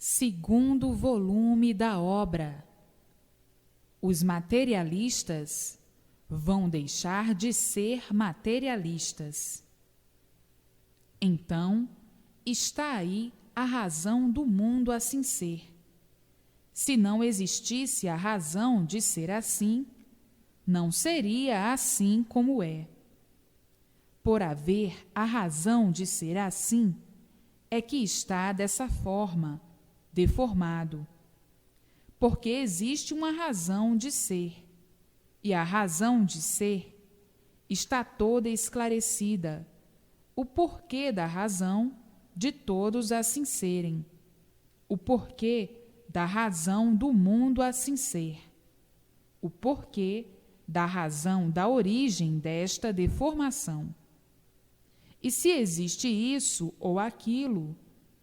Segundo volume da obra. Os materialistas vão deixar de ser materialistas. Então, está aí a razão do mundo assim ser. Se não existisse a razão de ser assim, não seria assim como é. Por haver a razão de ser assim, é que está dessa forma, deformado. Porque existe uma razão de ser, e a razão de ser está toda esclarecida, o porquê da razão de todos assim serem, o porquê da razão do mundo assim ser, o porquê da razão da origem desta deformação. E se existe isso ou aquilo,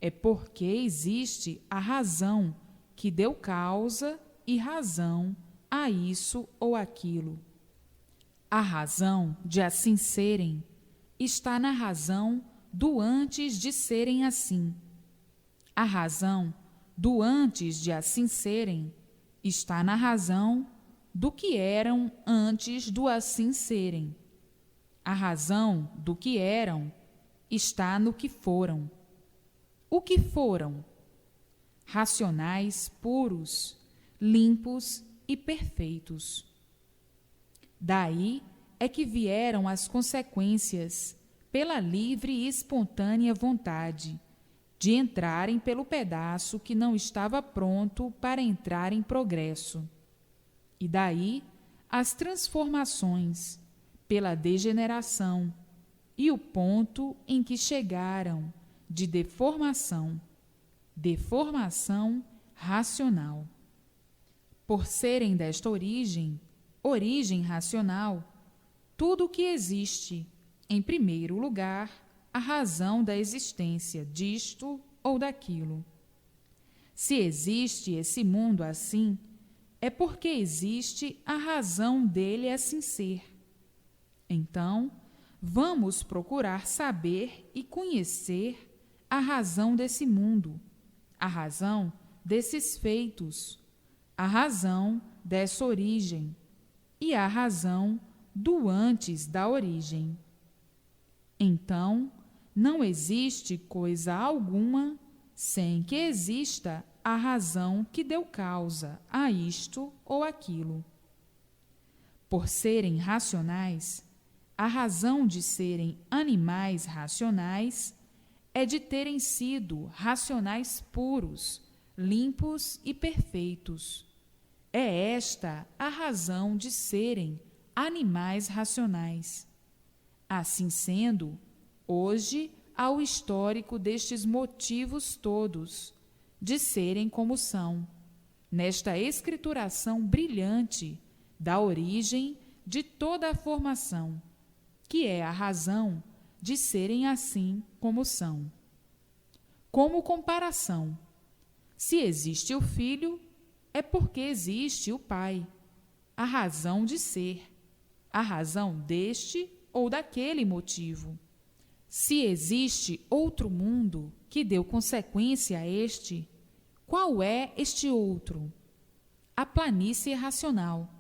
é porque existe a razão que deu causa e razão a isso ou aquilo. A razão de assim serem está na razão do antes de serem assim. A razão do antes de assim serem está na razão do que eram antes do assim serem. A razão do que eram está no que foram. O que foram? Racionais puros, limpos e perfeitos. Daí é que vieram as consequências, pela livre e espontânea vontade, de entrarem pelo pedaço que não estava pronto para entrar em progresso. E daí as transformações, pela degeneração, e o ponto em que chegaram de deformação racional. Por serem desta origem racional, tudo o que existe, em primeiro lugar, a razão da existência disto ou daquilo. Se existe esse mundo assim, é porque existe a razão dele assim ser. Então, vamos procurar saber e conhecer a razão desse mundo, a razão desses feitos, a razão dessa origem e a razão do antes da origem. Então, não existe coisa alguma sem que exista a razão que deu causa a isto ou aquilo. Por serem racionais, a razão de serem animais racionais é de terem sido racionais puros, limpos e perfeitos. É esta a razão de serem animais racionais. Assim sendo, hoje há o histórico destes motivos todos, de serem como são, nesta escrituração brilhante da origem de toda a formação, que é a razão de serem assim como são. Como comparação, se existe o filho, é porque existe o pai, a razão de ser, a razão deste ou daquele motivo. Se existe outro mundo que deu consequência a este, qual é este outro? A planície racional.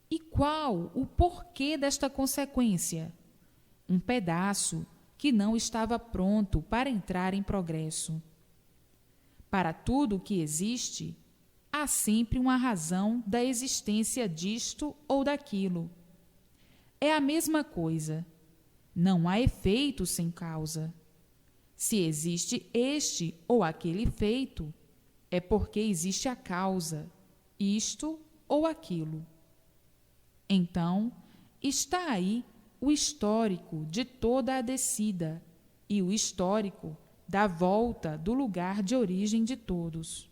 E qual o porquê desta consequência? Um pedaço que não estava pronto para entrar em progresso. Para tudo o que existe, há sempre uma razão da existência disto ou daquilo. É a mesma coisa. Não há efeito sem causa. Se existe este ou aquele efeito, é porque existe a causa, isto ou aquilo. Então, está aí o histórico de toda a descida e o histórico da volta do lugar de origem de todos.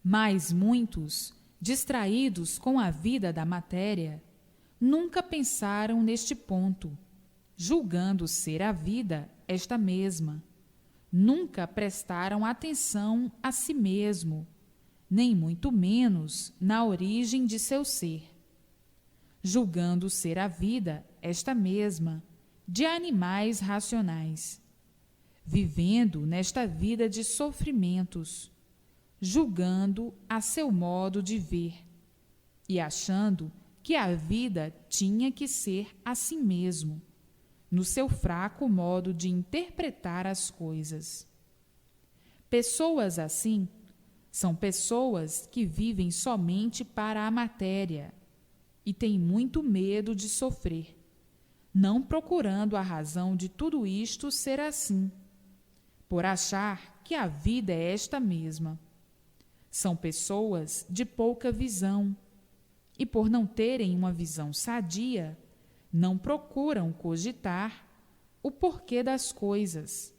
Mas muitos, distraídos com a vida da matéria, nunca pensaram neste ponto, julgando ser a vida esta mesma. Nunca prestaram atenção a si mesmo, nem muito menos na origem de seu ser. Julgando ser a vida esta mesma, de animais racionais, vivendo nesta vida de sofrimentos, julgando a seu modo de ver e achando que a vida tinha que ser assim mesmo, no seu fraco modo de interpretar as coisas. Pessoas assim são pessoas que vivem somente para a matéria e têm muito medo de sofrer, não procurando a razão de tudo isto ser assim, por achar que a vida é esta mesma. São pessoas de pouca visão e, por não terem uma visão sadia, não procuram cogitar o porquê das coisas,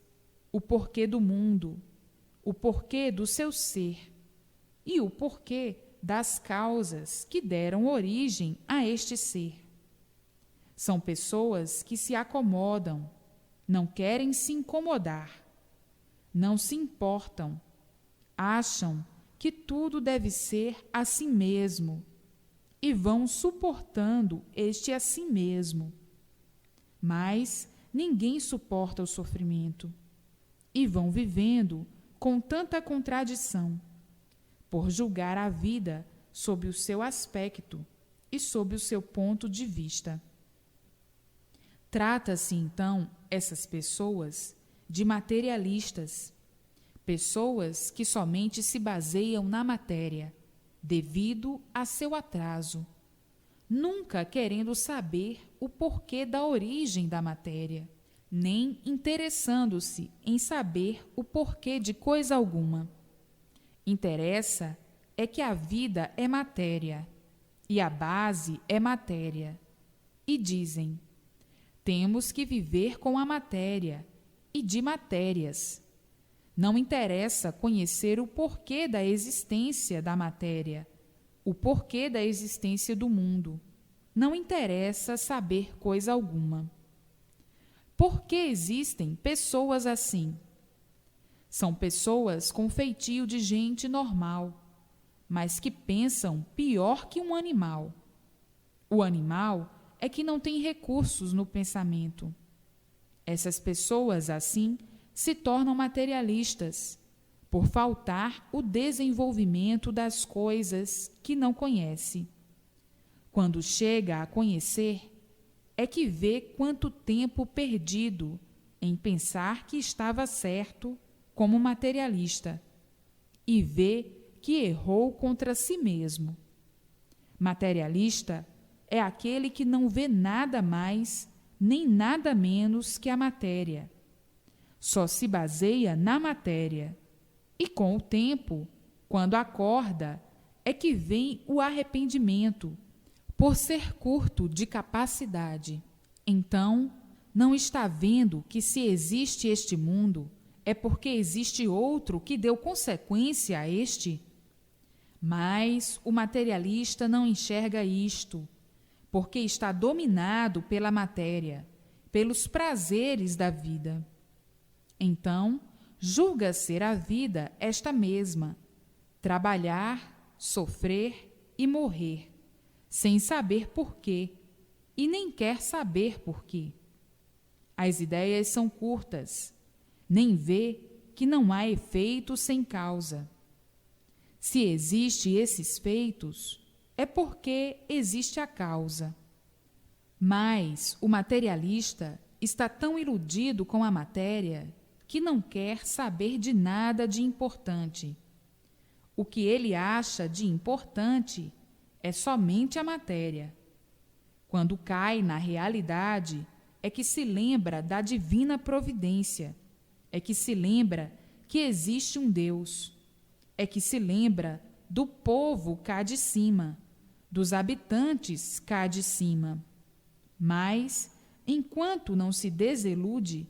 o porquê do mundo, o porquê do seu ser e o porquê das causas que deram origem a este ser. São pessoas que se acomodam, não querem se incomodar, não se importam, acham que tudo deve ser assim mesmo e vão suportando este assim mesmo. Mas ninguém suporta o sofrimento e vão vivendo com tanta contradição, por julgar a vida sob o seu aspecto e sob o seu ponto de vista. Trata-se, então, essas pessoas de materialistas, pessoas que somente se baseiam na matéria, devido a seu atraso, nunca querendo saber o porquê da origem da matéria, nem interessando-se em saber o porquê de coisa alguma. Interessa é que a vida é matéria e a base é matéria. E dizem: temos que viver com a matéria e de matérias. Não interessa conhecer o porquê da existência da matéria, o porquê da existência do mundo. Não interessa saber coisa alguma. Por que existem pessoas assim? São pessoas com feitio de gente normal, mas que pensam pior que um animal. O animal é que não tem recursos no pensamento. Essas pessoas assim se tornam materialistas, por faltar o desenvolvimento das coisas que não conhece. Quando chega a conhecer, é que vê quanto tempo perdido em pensar que estava certo como materialista e vê que errou contra si mesmo. Materialista é aquele que não vê nada mais nem nada menos que a matéria. Só se baseia na matéria. E com o tempo, quando acorda, é que vem o arrependimento, por ser curto de capacidade. Então, não está vendo que se existe este mundo, é porque existe outro que deu consequência a este? Mas o materialista não enxerga isto, porque está dominado pela matéria, pelos prazeres da vida. Então, julga ser a vida esta mesma: trabalhar, sofrer e morrer, sem saber porquê, e nem quer saber porquê. As ideias são curtas, nem vê que não há efeito sem causa. Se existem esses feitos, é porque existe a causa. Mas o materialista está tão iludido com a matéria que não quer saber de nada de importante. O que ele acha de importante é somente a matéria. Quando cai na realidade, é que se lembra da divina providência, é que se lembra que existe um Deus, é que se lembra do povo cá de cima, dos habitantes cá de cima. Mas, enquanto não se desilude,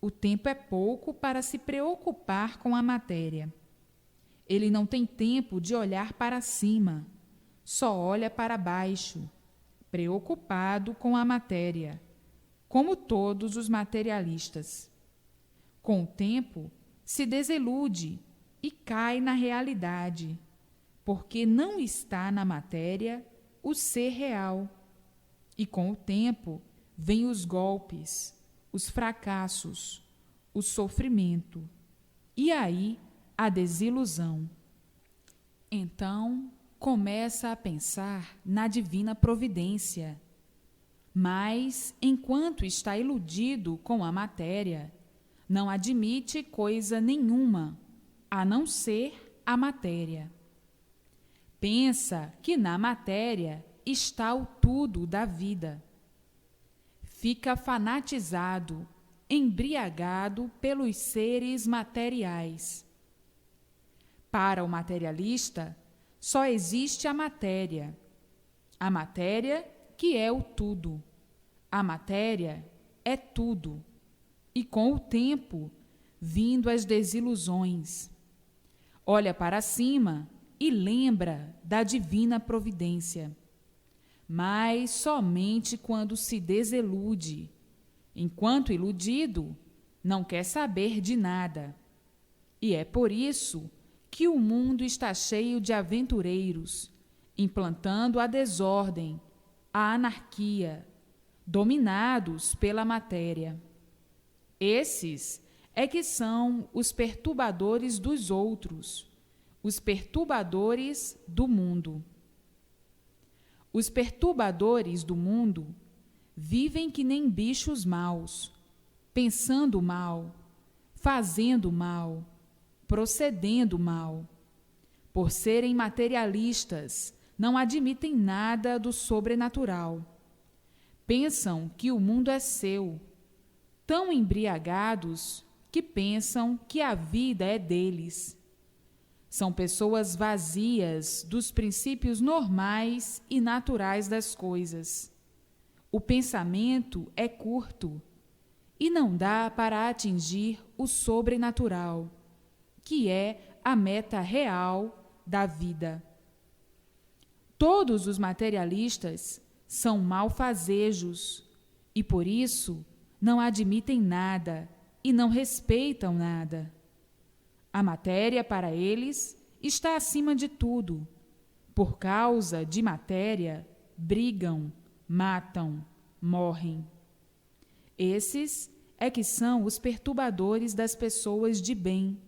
o tempo é pouco para se preocupar com a matéria. Ele não tem tempo de olhar para cima, só olha para baixo, preocupado com a matéria, como todos os materialistas. Com o tempo, se desilude e cai na realidade, porque não está na matéria o ser real. E com o tempo, vêm os golpes, os fracassos, o sofrimento, e aí a desilusão. Então, começa a pensar na divina providência. Mas, enquanto está iludido com a matéria, não admite coisa nenhuma, a não ser a matéria. Pensa que na matéria está o tudo da vida. Fica fanatizado, embriagado pelos seres materiais. Para o materialista, só existe a matéria que é o tudo. A matéria é tudo. E com o tempo, vindo as desilusões, olha para cima e lembra da divina providência. Mas somente quando se desilude. Enquanto iludido, não quer saber de nada. E é por isso que o mundo está cheio de aventureiros, implantando a desordem, a anarquia, dominados pela matéria. Esses é que são os perturbadores dos outros, os perturbadores do mundo. Os perturbadores do mundo vivem que nem bichos maus, pensando mal, fazendo mal, procedendo mal. Por serem materialistas, não admitem nada do sobrenatural. Pensam que o mundo é seu, tão embriagados que pensam que a vida é deles. São pessoas vazias dos princípios normais e naturais das coisas. O pensamento é curto e não dá para atingir o sobrenatural, que é a meta real da vida. Todos os materialistas são malfazejos e, por isso, não admitem nada e não respeitam nada. A matéria, para eles, está acima de tudo. Por causa de matéria, brigam, matam, morrem. Esses é que são os perturbadores das pessoas de bem,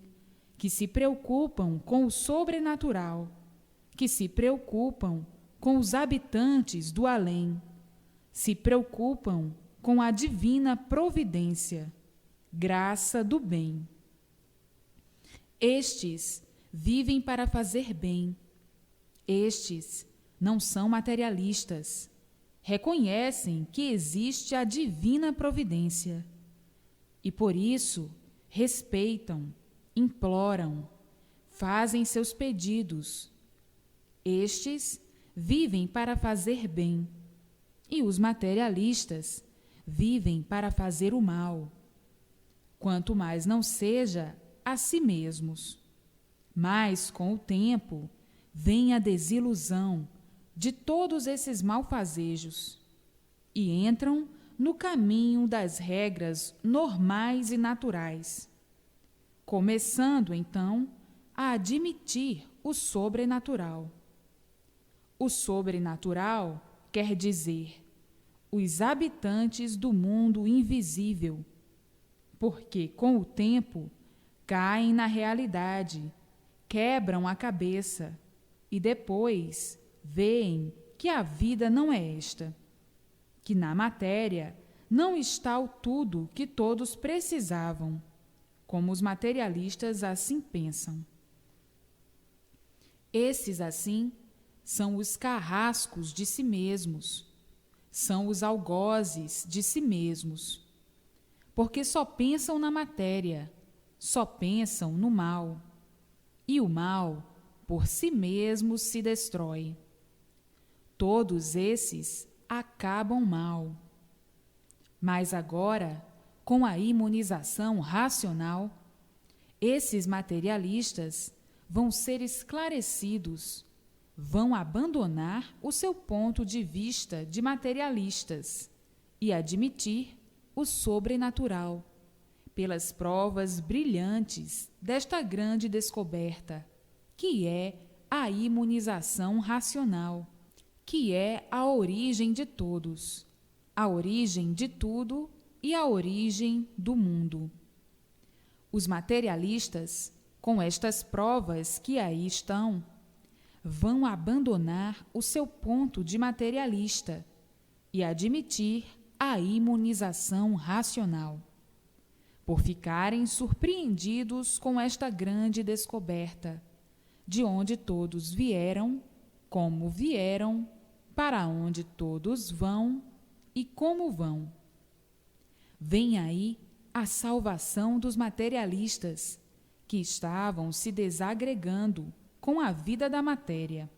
que se preocupam com o sobrenatural, que se preocupam com os habitantes do além, se preocupam com a divina providência, graça do bem. Estes vivem para fazer bem. Estes não são materialistas. Reconhecem que existe a divina providência e, por isso, respeitam, imploram, fazem seus pedidos. Estes vivem para fazer bem e os materialistas vivem para fazer o mal, quanto mais não seja a si mesmos. Mas, com o tempo, vem a desilusão de todos esses malfazejos e entram no caminho das regras normais e naturais, começando, então, a admitir o sobrenatural. O sobrenatural quer dizer os habitantes do mundo invisível, porque, com o tempo, caem na realidade, quebram a cabeça e depois veem que a vida não é esta, que na matéria não está o tudo que todos precisavam, como os materialistas assim pensam. Esses, assim, são os carrascos de si mesmos, são os algozes de si mesmos, porque só pensam na matéria, só pensam no mal, e o mal, por si mesmo, se destrói. Todos esses acabam mal. Mas agora, com a imunização racional, esses materialistas vão ser esclarecidos, vão abandonar o seu ponto de vista de materialistas e admitir o sobrenatural, pelas provas brilhantes desta grande descoberta, que é a imunização racional, que é a origem de todos, a origem de tudo e a origem do mundo. Os materialistas, com estas provas que aí estão, vão abandonar o seu ponto de materialista e admitir a imunização racional, por ficarem surpreendidos com esta grande descoberta, de onde todos vieram, como vieram, para onde todos vão e como vão. Vem aí a salvação dos materialistas, que estavam se desagregando com a vida da matéria.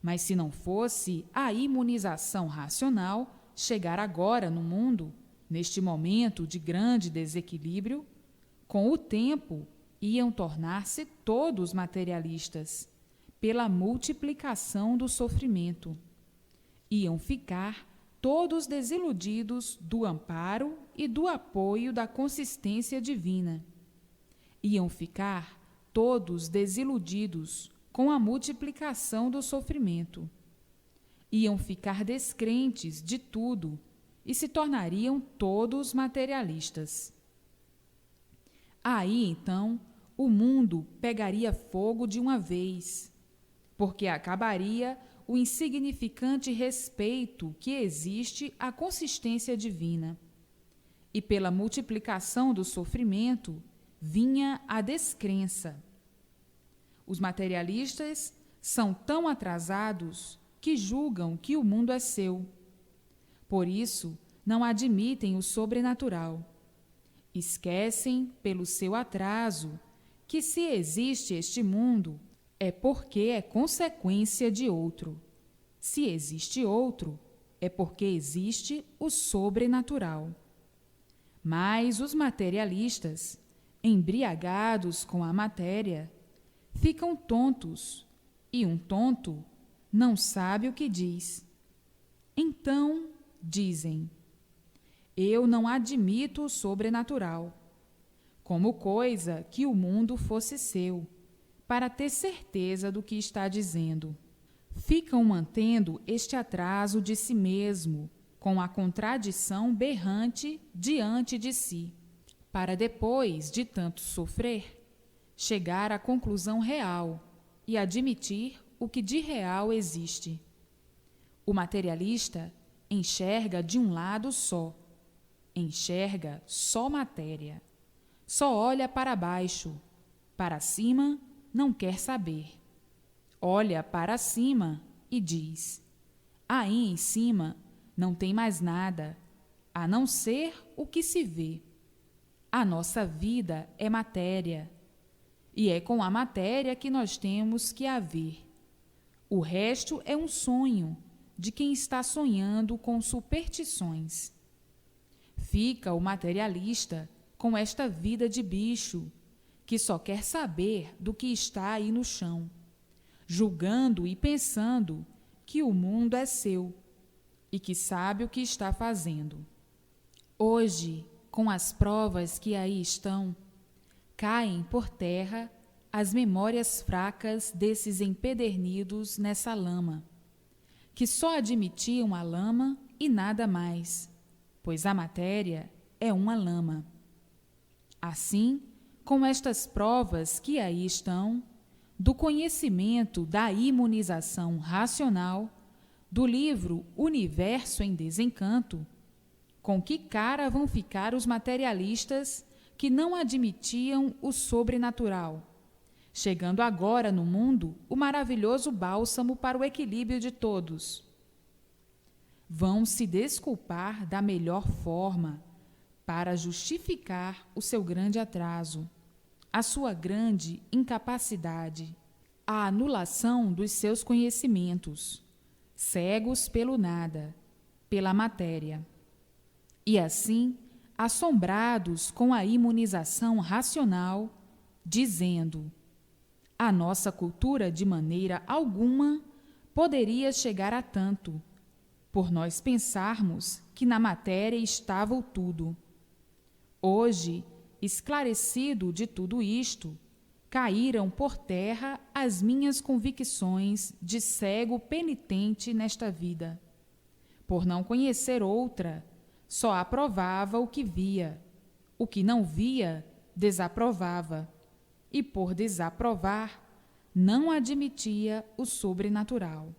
Mas se não fosse a imunização racional chegar agora no mundo, neste momento de grande desequilíbrio, com o tempo iam tornar-se todos materialistas, pela multiplicação do sofrimento. Iam ficar todos desiludidos do amparo e do apoio da consistência divina. Iam ficar todos desiludidos com a multiplicação do sofrimento. Iam ficar descrentes de tudo e se tornariam todos materialistas. Aí, então, o mundo pegaria fogo de uma vez, porque acabaria o insignificante respeito que existe à consistência divina. E pela multiplicação do sofrimento vinha a descrença. Os materialistas são tão atrasados que julgam que o mundo é seu. Por isso, não admitem o sobrenatural. Esquecem, pelo seu atraso, que se existe este mundo, é porque é consequência de outro. Se existe outro, é porque existe o sobrenatural. Mas os materialistas, embriagados com a matéria, ficam tontos, e um tonto não sabe o que diz. Então, dizem: eu não admito o sobrenatural, como coisa que o mundo fosse seu, para ter certeza do que está dizendo. Ficam mantendo este atraso de si mesmo, com a contradição berrante diante de si, para depois de tanto sofrer, chegar à conclusão real e admitir o que de real existe. O materialista enxerga de um lado só, enxerga só matéria, só olha para baixo, para cima não quer saber. Olha para cima e diz: aí em cima não tem mais nada, a não ser o que se vê. A nossa vida é matéria, e é com a matéria que nós temos que a ver. O resto é um sonho de quem está sonhando com superstições. Fica o materialista com esta vida de bicho, que só quer saber do que está aí no chão, julgando e pensando que o mundo é seu e que sabe o que está fazendo. Hoje, com as provas que aí estão, caem por terra as memórias fracas desses empedernidos nessa lama, que só admitiam a lama e nada mais, pois a matéria é uma lama. Assim, com estas provas que aí estão, do conhecimento da imunização racional, do livro Universo em Desencanto, com que cara vão ficar os materialistas que não admitiam o sobrenatural, chegando agora no mundo o maravilhoso bálsamo para o equilíbrio de todos? Vão se desculpar da melhor forma para justificar o seu grande atraso, a sua grande incapacidade, a anulação dos seus conhecimentos, cegos pelo nada, pela matéria. E assim, assombrados com a imunização racional, dizendo: a nossa cultura de maneira alguma poderia chegar a tanto, por nós pensarmos que na matéria estava o tudo. Hoje, esclarecido de tudo isto, caíram por terra as minhas convicções de cego penitente nesta vida. Por não conhecer outra, só aprovava o que via. O que não via, desaprovava. E por desaprovar, não admitia o sobrenatural.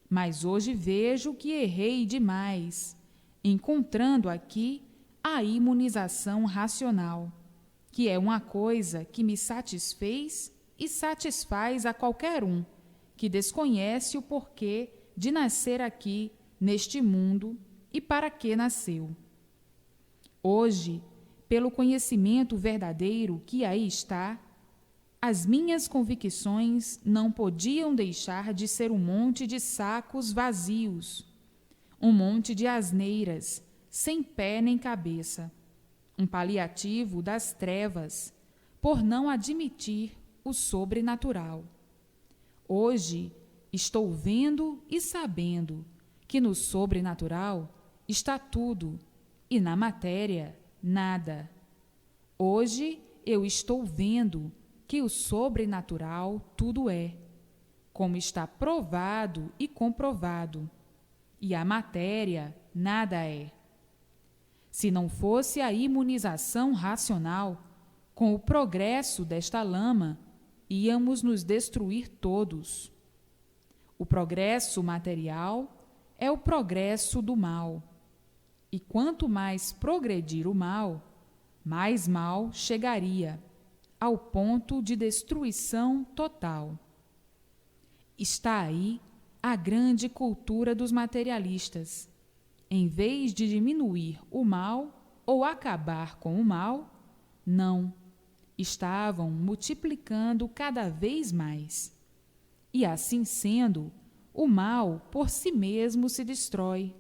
Mas hoje vejo que errei demais, encontrando aqui a imunização racional, que é uma coisa que me satisfez e satisfaz a qualquer um que desconhece o porquê de nascer aqui neste mundo e para que nasceu. Hoje, pelo conhecimento verdadeiro que aí está, as minhas convicções não podiam deixar de ser um monte de sacos vazios, um monte de asneiras, sem pé nem cabeça, um paliativo das trevas, por não admitir o sobrenatural. Hoje estou vendo e sabendo que no sobrenatural está tudo e na matéria nada. Hoje eu estou vendo que o sobrenatural tudo é, como está provado e comprovado, e a matéria nada é. Se não fosse a imunização racional, com o progresso desta lama, íamos nos destruir todos. O progresso material é o progresso do mal, e quanto mais progredir o mal, mais mal chegaria ao ponto de destruição total. Está aí a grande cultura dos materialistas. Em vez de diminuir o mal ou acabar com o mal, não, estavam multiplicando cada vez mais. E assim sendo, o mal por si mesmo se destrói.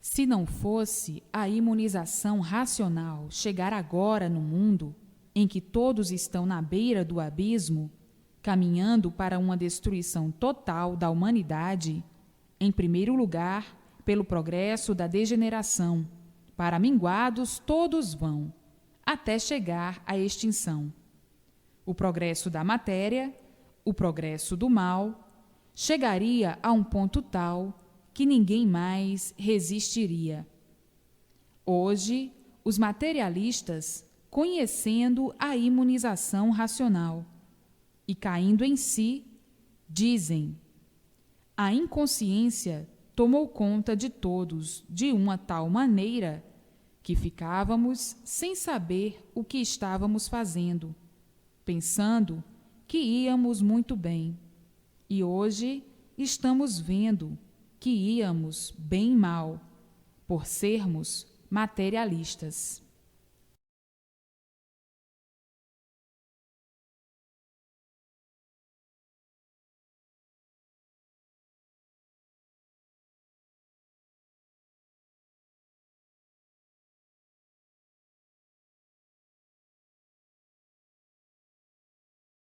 Se não fosse a imunização racional chegar agora no mundo, em que todos estão na beira do abismo, caminhando para uma destruição total da humanidade, em primeiro lugar, pelo progresso da degeneração, para minguados todos vão, até chegar à extinção. O progresso da matéria, o progresso do mal, chegaria a um ponto tal que ninguém mais resistiria. Hoje, os materialistas, conhecendo a imunização racional e caindo em si, dizem: a inconsciência tomou conta de todos de uma tal maneira que ficávamos sem saber o que estávamos fazendo, pensando que íamos muito bem, e hoje estamos vendo que íamos bem mal, por sermos materialistas.